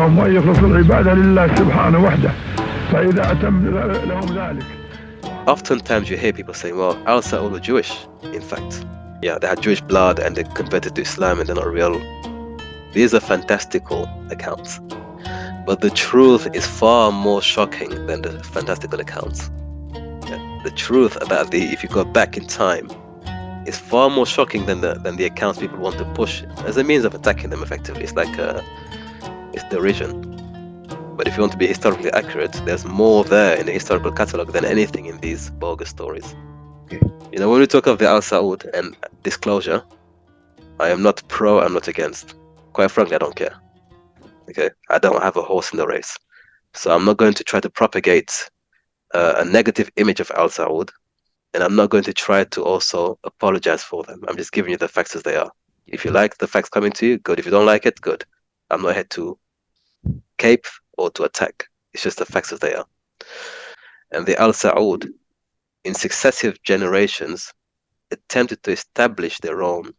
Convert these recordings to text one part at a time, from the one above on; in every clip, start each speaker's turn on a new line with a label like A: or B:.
A: دعاهم وأن يخلصوا العبادة لله سبحانه وحده فإذا أتم لهم ذلك.
B: Oftentimes you hear people saying, well, 𝗲𝙗𝗓𝗏 were Jewish, in fact. Yeah, they had Jewish blood and they converted to Islam and they're not real. These are fantastical accounts. But the truth is far more shocking than the fantastical accounts. Yeah. The truth about if you go back in time, is far more shocking than the accounts people want to push as a means of attacking them effectively. It's like it's derision. But if you want to be historically accurate, there's more there in the historical catalogue than anything in these bogus stories.
C: Okay.
B: You know, when we talk of the 𝗲𝙗𝗓𝗏 and disclosure, I am not pro, I'm not against. Quite frankly, I don't care. Okay, I don't have a horse in the race, so I'm not going to try to propagate a negative image of 𝗲𝙗𝗓𝗏, and I'm not going to try to also apologize for them. I'm just giving you the facts as they are. If you like the facts coming to you, good. If you don't like it, good. I'm not here to cape or to attack. It's just the facts as they are. And the 𝗲𝙗𝗓𝗏, in successive generations, attempted to establish their own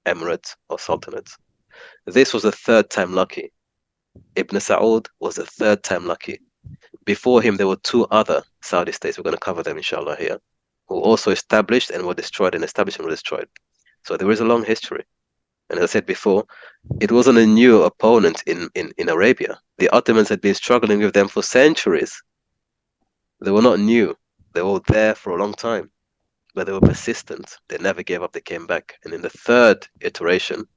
B: emirate or sultanate. This was the third time lucky. Ibn Saud was the third time lucky. Before him, there were two other Saudi states. We're going to cover them, inshallah, here, who also established and were destroyed, and established and were destroyed. So there is a long history. And as I said before, it wasn't a new opponent in Arabia. The Ottomans had been struggling with them for centuries. They were not new. They were there for a long time. But they were persistent. They never gave up. They came back. And in the third iteration,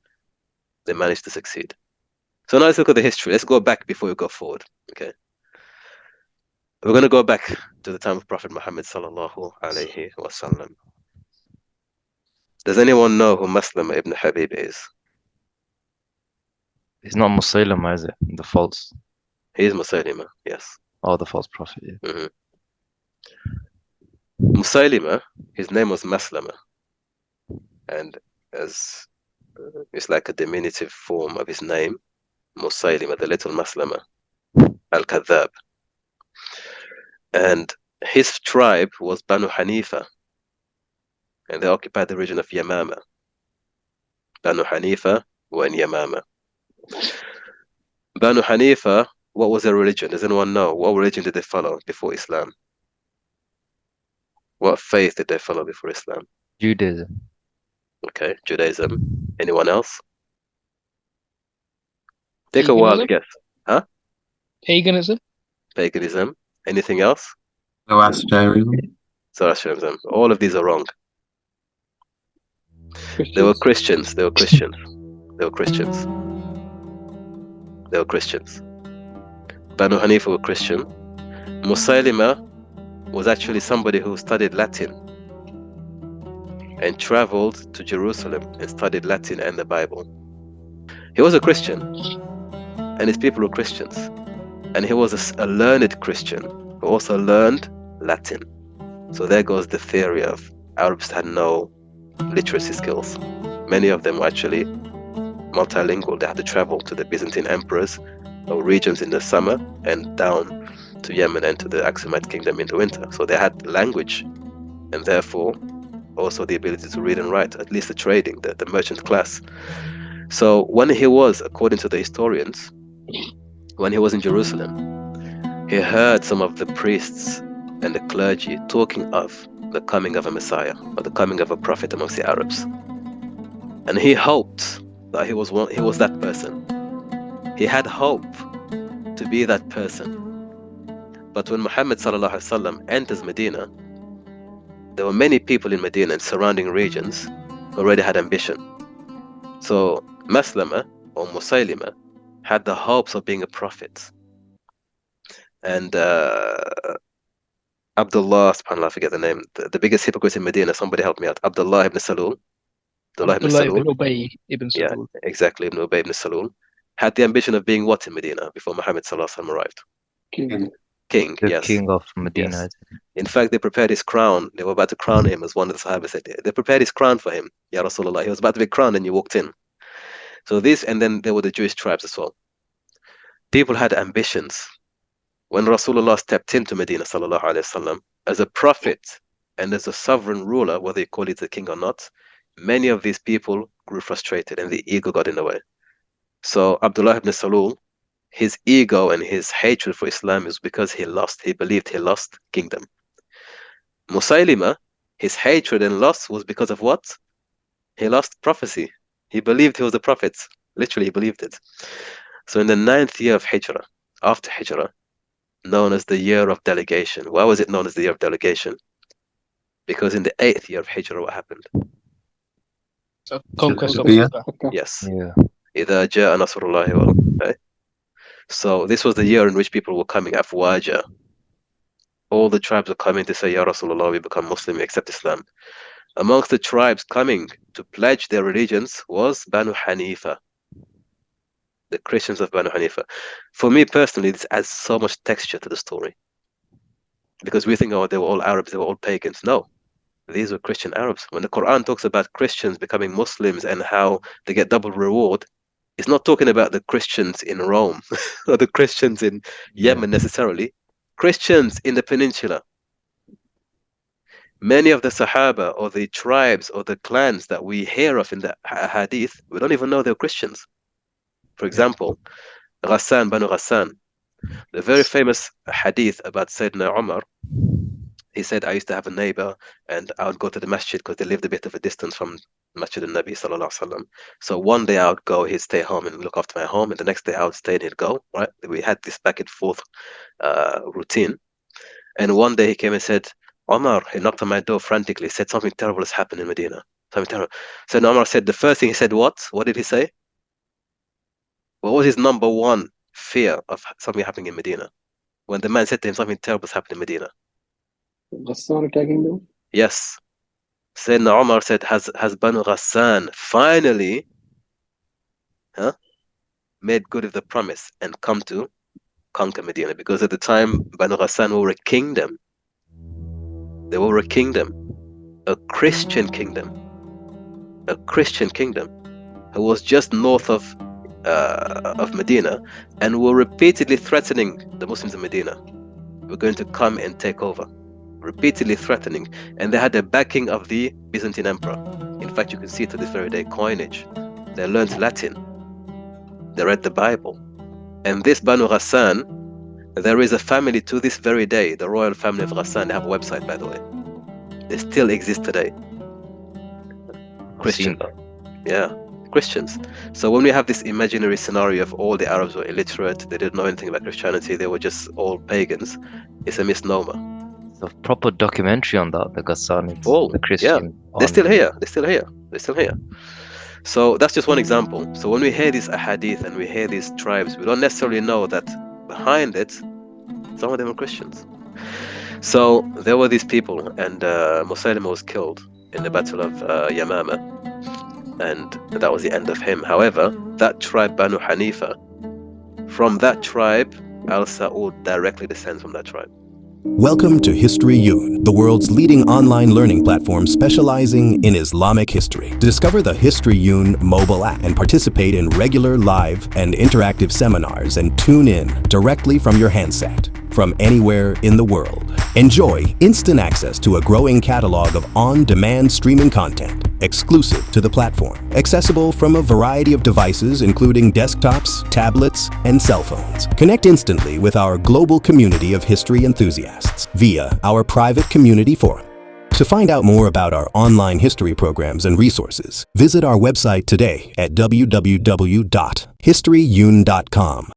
B: they managed to succeed. So now let's look at the history. Let's go back before we go forward. Okay. We're going to go back to the time of Prophet Muhammad sallallahu alaihi wasallam. Does anyone know who Maslama ibn Habib is?
C: He's not Musaylama, is it? The false.
B: He is Musaylima, yes.
C: Oh, the false prophet, yeah.
B: Mm-hmm. Musaylima, his name was Maslama, and as it's like a diminutive form of his name, Musaylima, the little Maslama, al-Kadhab. And his tribe was Banu Hanifa, and they occupied the region of Yamama. Banu Hanifa were in Yamama. Banu Hanifa, what was their religion? Does anyone know? What religion did they follow before Islam? What faith did they follow before Islam?
C: Judaism.
B: Okay, Judaism. Anyone else? Take a wild guess. Huh?
D: Paganism.
B: Paganism. Anything else?
E: Zoroastrianism.
B: Zoroastrianism. All of these are wrong. They were Christians. They were Christians. They were Christians. They were Christians. Banu Hanifa were Christian. Musaylima was actually somebody who studied Latin and traveled to Jerusalem and studied Latin and the Bible. He was a Christian, and his people were Christians. And he was a learned Christian who also learned Latin. So there goes the theory of Arabs had no literacy skills. Many of them were actually multilingual. They had to travel to the Byzantine emperors or regions in the summer and down to Yemen and to the Aqsumite kingdom in the winter. So they had language and therefore also the ability to read and write, at least the trading, the merchant class. So when he was, according to the historians, when he was in Jerusalem, he heard some of the priests and the clergy talking of the coming of a Messiah or the coming of a prophet amongst the Arabs. And he hoped that he was that person. He had hope to be that person. But when Muhammad sallallahu alaihi wasallam enters Medina, there were many people in Medina and surrounding regions who already had ambition. So Maslama or Musaylima had the hopes of being a prophet. And Abdullah, subhanAllah, I forget the name, the biggest hypocrite in Medina, somebody help me out, Abdullah ibn Salul.
D: Abdullah ibn Ubay ibn Salul.
B: Yeah, exactly, Ibn Ubay ibn Salul had the ambition of being what in Medina before Muhammad sallallahu alaihi wasallam arrived? King,
C: The
B: yes.
C: king of Medina.
B: Yes. In fact, they prepared his crown. They were about to crown him, as one of the Sahaba said. They prepared his crown for him, Ya Rasulullah. He was about to be crowned and you walked in. So this, and then there were the Jewish tribes as well. People had ambitions. When Rasulullah stepped into Medina, sallallahu alaihi wasallam, as a prophet and as a sovereign ruler, whether you call it the king or not, many of these people grew frustrated and the ego got in the way. So Abdullah ibn Salul his ego and his hatred for Islam is because he believed he lost kingdom. Musaylima, his hatred and loss was because of what? He lost prophecy. He believed he was a prophet. Literally, he believed it. So in the 9th year of Hijrah, after Hijrah, known as the year of delegation. Why was it known as the year of delegation? Because in the 8th year of Hijrah, what happened?
D: So conquest of
E: Yeah.
D: Mecca.
B: Yes.
C: Yeah.
B: إِذَا جَاءَ نَصْرُ اللَّهِ وَالْفَتْحُ. So this was the year in which people were coming afwaja. All the tribes were coming to say, Ya Rasulullah, we become Muslim, we accept Islam. Amongst the tribes coming to pledge their religions was Banu Hanifa, the Christians of Banu Hanifa. For me personally, this adds so much texture to the story. Because we think, oh, they were all Arabs, they were all pagans. No, these were Christian Arabs. When the Quran talks about Christians becoming Muslims and how they get double reward, it's not talking about the Christians in Rome or the Christians in Yemen necessarily. Christians in the peninsula. Many of the Sahaba or the tribes or the clans that we hear of in the hadith, we don't even know they're Christians. For example, Ghassan, Banu Ghassan, the very famous hadith about Sayyidina Umar. He said, I used to have a neighbor and I would go to the masjid because they lived a bit of a distance from Masjid al-Nabi sallallahu alaihi wasallam. So one day I would go, he'd stay home and look after my home, and the next day I would stay and he'd go, right? We had this back and forth routine. And one day he came and said, Omar, he knocked on my door frantically, said something terrible has happened in Medina. Something terrible. So Omar said, the first thing he said, what? What did he say? What was his number one fear of something happening in Medina? When the man said to him, something terrible has happened in Medina.
F: Ghassan attacking them?
B: Yes. Sayyidina Umar said, has Banu Ghassan finally made good of the promise and come to conquer Medina? Because at the time, Banu Ghassan were a kingdom. They were a kingdom, a Christian kingdom, who was just north of Medina, and were repeatedly threatening the Muslims in Medina. We're going to come and take over. Repeatedly threatening, and they had the backing of the Byzantine emperor. In fact, you can see to this very day coinage. They learned Latin, they read the Bible, and this Banu Ghassan, there is a family to this very day, the royal family of Ghassan. They have a website, by the way. They still exist today. Christian, yeah, Christians. So when we have this imaginary scenario of all the Arabs were illiterate, they didn't know anything about Christianity, they were just all pagans, it's a misnomer.
C: A proper documentary on that, the Ghassanids, the Christian.
B: Yeah, they're still here. So that's just one example. So when we hear these ahadith and we hear these tribes, we don't necessarily know that behind it, some of them are Christians. So there were these people, and Musaylima was killed in the battle of Yamama, and that was the end of him. However, that tribe, Banu Hanifa, from that tribe, Al-Sa'ud directly descends from that tribe.
G: Welcome to HistoryUn, the world's leading online learning platform specializing in Islamic history. Discover the HistoryUn mobile app and participate in regular live and interactive seminars and tune in directly from your handset from anywhere in the world. Enjoy instant access to a growing catalog of on-demand streaming content exclusive to the platform, accessible from a variety of devices including desktops, tablets, and cell phones. Connect instantly with our global community of history enthusiasts via our private community forum. To find out more about our online history programs and resources, visit our website today at www.historyun.com.